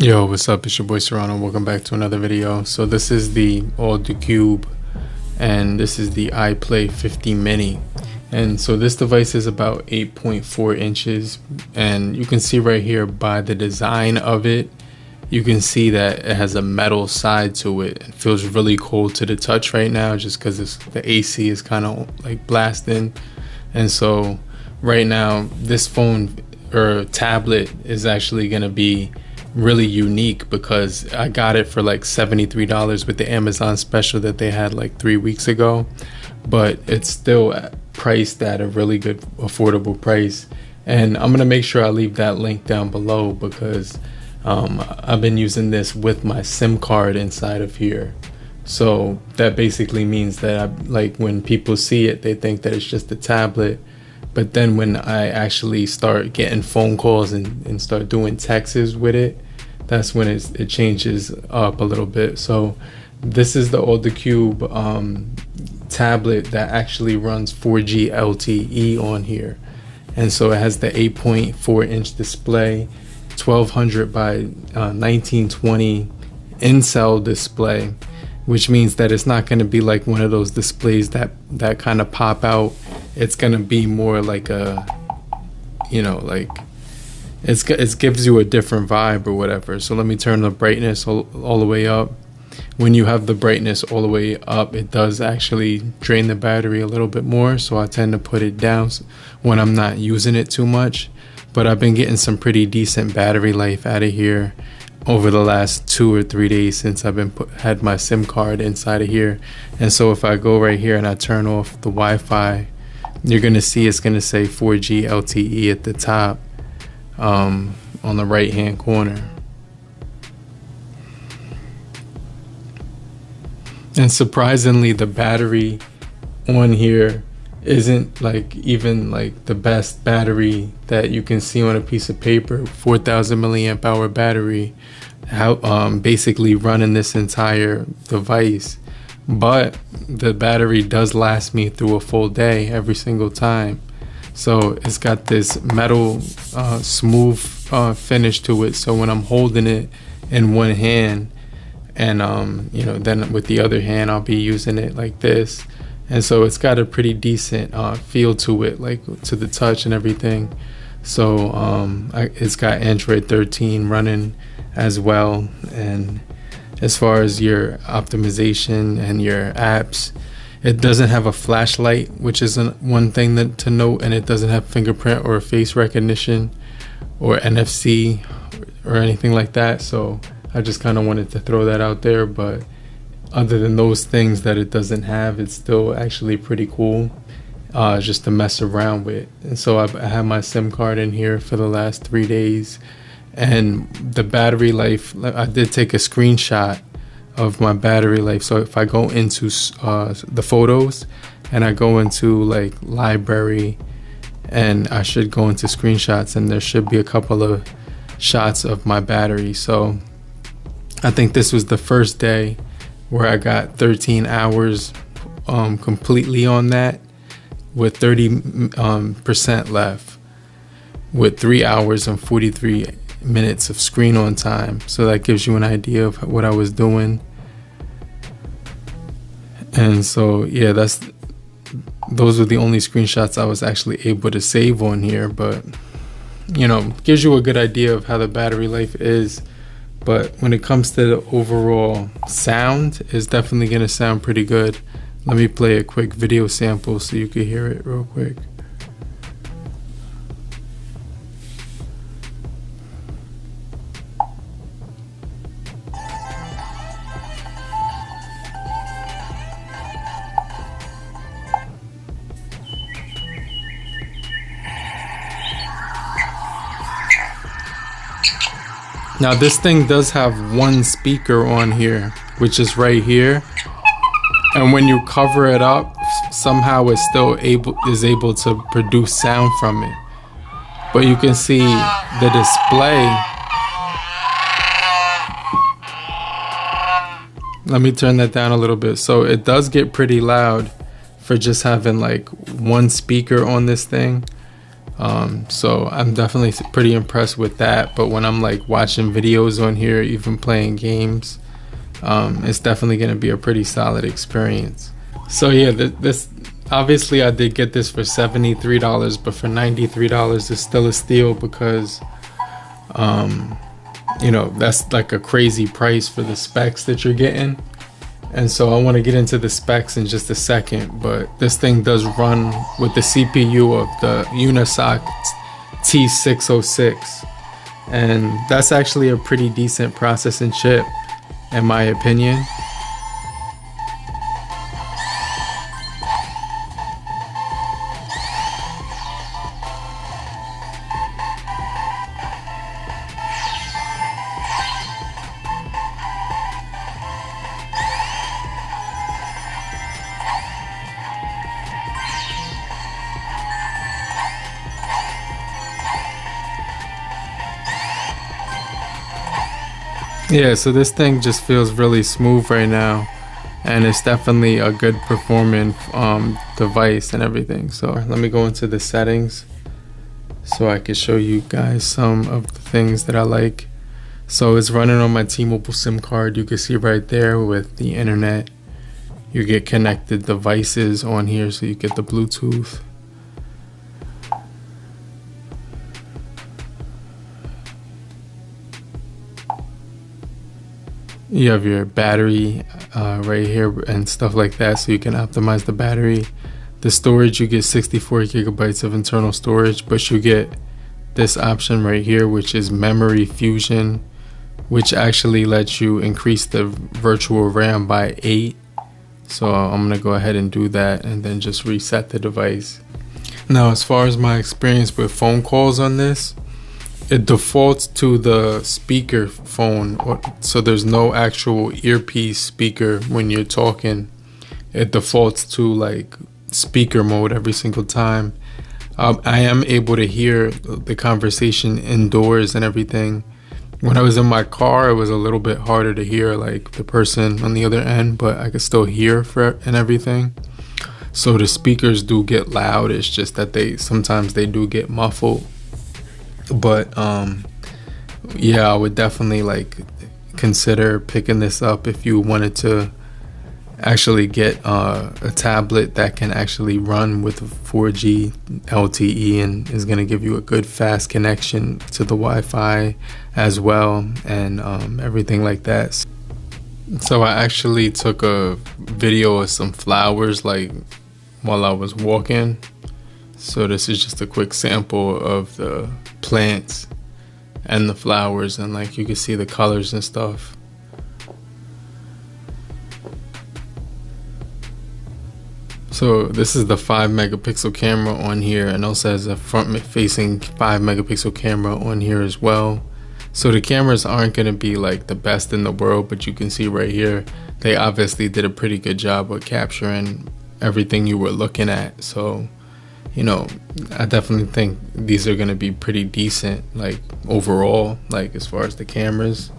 Yo, what's up? It's your boy Serrano. Welcome back to another video. So this is the Alldocube and this is the iPlay 50 mini. And so this device is about 8.4 inches, and you can see right here by the design of it, you can see that it has a metal side to it. It feels really cold to the touch right now just because the AC is kind of like blasting. And so right now this phone or tablet is actually going to be really unique because I got it for like $73 with the Amazon special that they had like 3 weeks ago, but it's still priced at a really good affordable price. And I'm gonna make sure I leave that link down below because I've been using this with my SIM card inside of here. So that basically means that when people see it, they think that it's just a tablet. But then when I actually start getting phone calls and start doing texts with it, that's when it changes up a little bit. So this is the Alldocube tablet that actually runs 4G LTE on here. And so it has the 8.4 inch display, 1200 by 1920 in-cell display, which means that it's not going to be like one of those displays that kind of pop out. It's going to be more like a, you know, like it gives you a different vibe or whatever. So let me turn the brightness all the way up. When you have the brightness all the way up, it does actually drain the battery a little bit more, so I tend to put it down when I'm not using it too much. But I've been getting some pretty decent battery life out of here over the last 2 or 3 days since I've been had my SIM card inside of here. And so if I go right here and I turn off the Wi-Fi, you're gonna see it's gonna say 4G LTE at the top on the right hand corner. And surprisingly, the battery on here isn't like even like the best battery that you can see on a piece of paper. 4,000 milliamp hour battery, basically running this entire device. But the battery does last me through a full day every single time. So it's got this metal smooth finish to it. So when I'm holding it in one hand, and you know, then with the other hand I'll be using it like this, and so it's got a pretty decent feel to it, like to the touch and everything. So it's got Android 13 running as well. And as far as your optimization and your apps, it doesn't have a flashlight, which is one thing to note, and it doesn't have fingerprint or face recognition or NFC or anything like that. So I just kind of wanted to throw that out there. But other than those things that it doesn't have, it's still actually pretty cool just to mess around with. And so I have my SIM card in here for the last 3 days, and the battery life, I did take a screenshot of my battery life. So if I go into the photos and I go into like library, and I should go into screenshots, and there should be a couple of shots of my battery. So I think this was the first day where I got 13 hours completely on that, with 30% left, with 3 hours and 43 minutes of screen on time. So that gives you an idea of what I was doing. And so yeah, those were the only screenshots I was actually able to save on here. But you know, gives you a good idea of how the battery life is. But when it comes to the overall sound, it's definitely gonna sound pretty good. Let me play a quick video sample so you can hear it real quick. Now this thing does have one speaker on here, which is right here, and when you cover it up, somehow it's still able to produce sound from it. But you can see the display. Let me turn that down a little bit. So it does get pretty loud for just having like one speaker on this thing. So I'm definitely pretty impressed with that. But when I'm like watching videos on here, even playing games, it's definitely going to be a pretty solid experience. So yeah, this obviously I did get this for $73, but for $93 is still a steal, because you know, that's like a crazy price for the specs that you're getting. And so I want to get into the specs in just a second, but this thing does run with the CPU of the Unisoc T606, and that's actually a pretty decent processing chip in my opinion. Yeah, so this thing just feels really smooth right now, and it's definitely a good performing device and everything. So let me go into the settings so I can show you guys some of the things that I like. So it's running on my T-Mobile SIM card. You can see right there with the internet. You get connected devices on here, so you get the Bluetooth. You have your battery right here and stuff like that, so you can optimize the battery. The storage, you get 64 gigabytes of internal storage, but you get this option right here, which is memory fusion, which actually lets you increase the virtual RAM by 8. So I'm gonna go ahead and do that and then just reset the device. Now, as far as my experience with phone calls on this, it defaults to the speaker phone, so there's no actual earpiece speaker when you're talking. It defaults to like speaker mode every single time. I am able to hear the conversation indoors and everything. When I was in my car, it was a little bit harder to hear like the person on the other end, but I could still hear and everything. So the speakers do get loud. It's just that sometimes they do get muffled. But yeah, I would definitely like consider picking this up if you wanted to actually get a tablet that can actually run with 4G LTE and is going to give you a good fast connection to the Wi-Fi as well, and everything like that. So I actually took a video of some flowers like while I was walking. So this is just a quick sample of the plants and the flowers, and like you can see the colors and stuff. So this is the 5 megapixel camera on here, and also has a front facing 5 megapixel camera on here as well. So the cameras aren't going to be like the best in the world, but you can see right here they obviously did a pretty good job of capturing everything you were looking at. So you know, I definitely think these are going to be pretty decent, like overall, like as far as the cameras.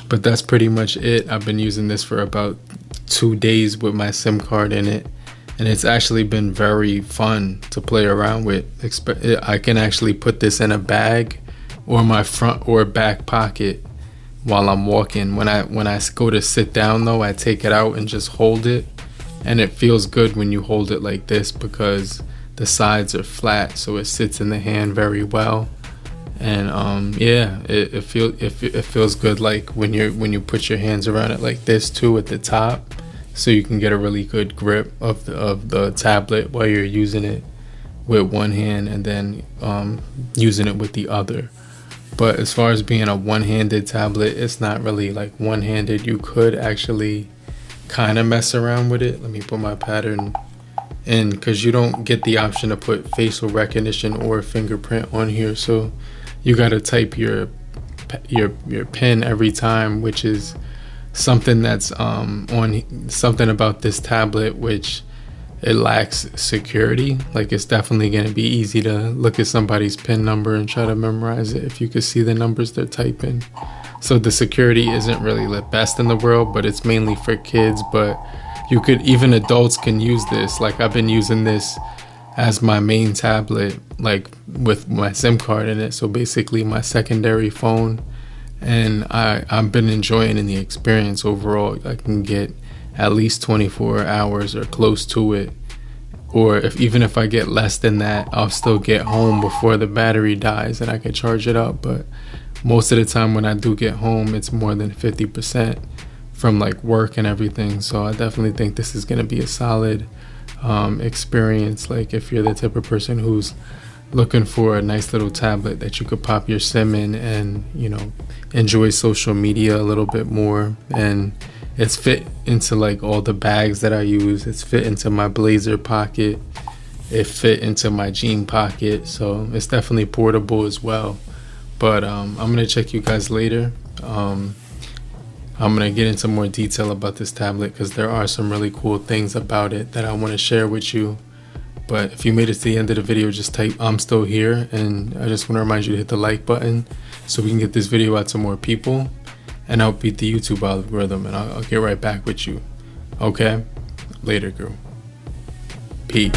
But that's pretty much it. I've been using this for about 2 days with my SIM card in it, and it's actually been very fun to play around with. I can actually put this in a bag or my front or back pocket while I'm walking. When I go to sit down though, I take it out and just hold it. And it feels good when you hold it like this because the sides are flat, so it sits in the hand very well. And yeah, it feels good like when you put your hands around it like this too at the top, so you can get a really good grip of the tablet while you're using it with one hand and then using it with the other. But as far as being a one-handed tablet, it's not really like one-handed. You could actually kind of mess around with it. Let me put my pattern in, because you don't get the option to put facial recognition or fingerprint on here, so you got to type your pin every time, which is something that's on something about this tablet which it lacks security. Like it's definitely going to be easy to look at somebody's pin number and try to memorize it if you could see the numbers they're typing. So the security isn't really the best in the world, but it's mainly for kids. But you could, even adults can use this. Like I've been using this as my main tablet, like with my SIM card in it. So basically my secondary phone, and I've been enjoying the experience overall. I can get at least 24 hours or close to it, or even if I get less than that, I'll still get home before the battery dies and I can charge it up. But most of the time when I do get home, it's more than 50% from like work and everything. So I definitely think this is going to be a solid experience, like if you're the type of person who's looking for a nice little tablet that you could pop your SIM in and, you know, enjoy social media a little bit more. And it's fit into like all the bags that I use. It's fit into my blazer pocket, it fit into my jean pocket, so it's definitely portable as well. But I'm gonna check you guys later. I'm gonna get into more detail about this tablet because there are some really cool things about it that I want to share with you. But if you made it to the end of the video, just type "I'm still here," and I just want to remind you to hit the like button so we can get this video out to more people and help beat the YouTube algorithm. And I'll get right back with you. Okay, later, girl. Peace.